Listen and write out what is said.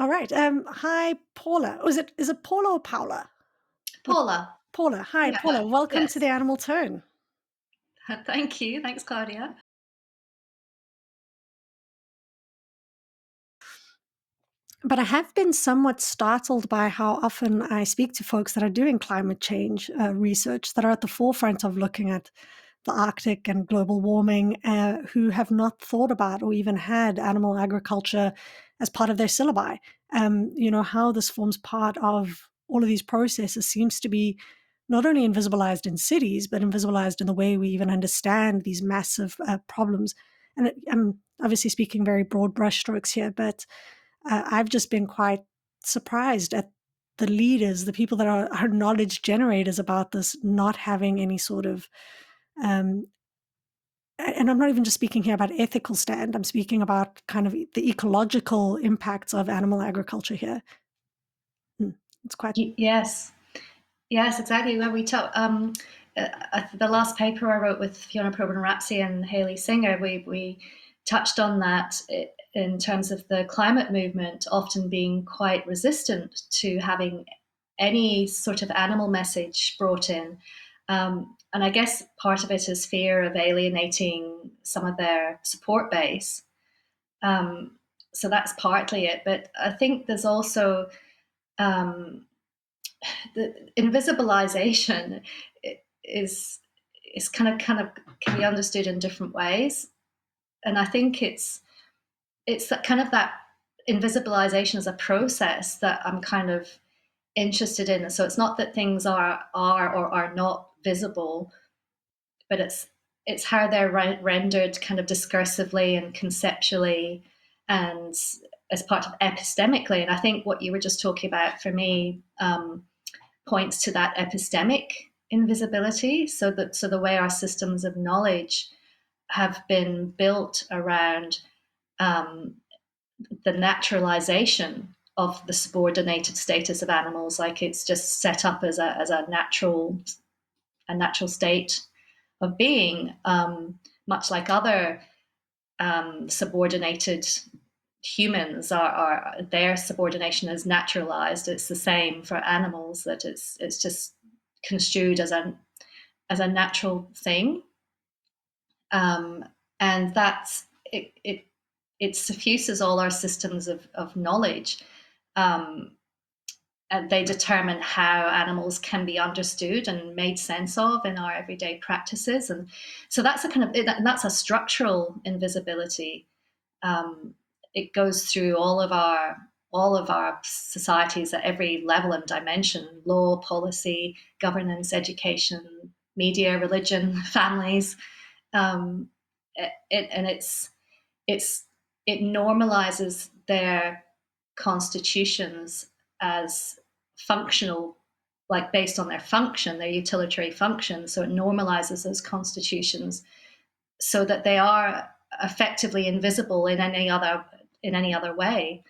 All right. Hi, Paula. Is it Paula or Paula? What Paula. Paula? Hi, Yeah. Paula. Welcome to Yes. the Animal Tone. Thank you. Thanks, Claudia. But I have been somewhat startled by how often I speak to folks that are doing climate change research that are at the forefront of looking at the Arctic and global warming, who have not thought about or even had animal agriculture as part of their syllabi. How this forms part of all of these processes seems to be not only invisibilized in cities, but invisibilized in the way we even understand these massive problems. And I'm obviously speaking very broad brushstrokes here, but I've just been quite surprised at the leaders, the people that are knowledge generators about this, not having any sort of um, and I'm not even just speaking here about ethical stand. I'm speaking about kind of the ecological impacts of animal agriculture here. Mm, It's quite. Yes. Yes, exactly. When we talk, the last paper I wrote with Fiona Probyn-Rapsey and Hayley Singer, we touched on that in terms of the climate movement often being quite resistant to having any sort of animal message brought in. And I guess part of it is fear of alienating some of their support base. Um, so that's partly it. But I think there's also um, the invisibilization is is kind of can be understood in different ways, and I think it's that kind of that invisibilization as a process that I'm kind of interested in. And so it's not that things are or are not visible, but it's how they're rendered kind of discursively and conceptually and as part of epistemically. And I think what you were just talking about for me points to that epistemic invisibility. So the way our systems of knowledge have been built around um, the naturalization of the subordinated status of animals, like it's just set up as a natural state of being, much like other subordinated humans are their subordination is naturalized. It's the same for animals, that it's just construed as a natural thing, um, and that's it suffuses all our systems of knowledge, um, and they determine how animals can be understood and made sense of in our everyday practices. And so that's a kind of that's a structural invisibility. It goes through all of our societies at every level and dimension: law, policy, governance, education, media, religion, families. Um, and it's it normalizes their constitutions as functional, like based on their function, their utilitarian function. So it normalizes those constitutions so that they are effectively invisible in any other way.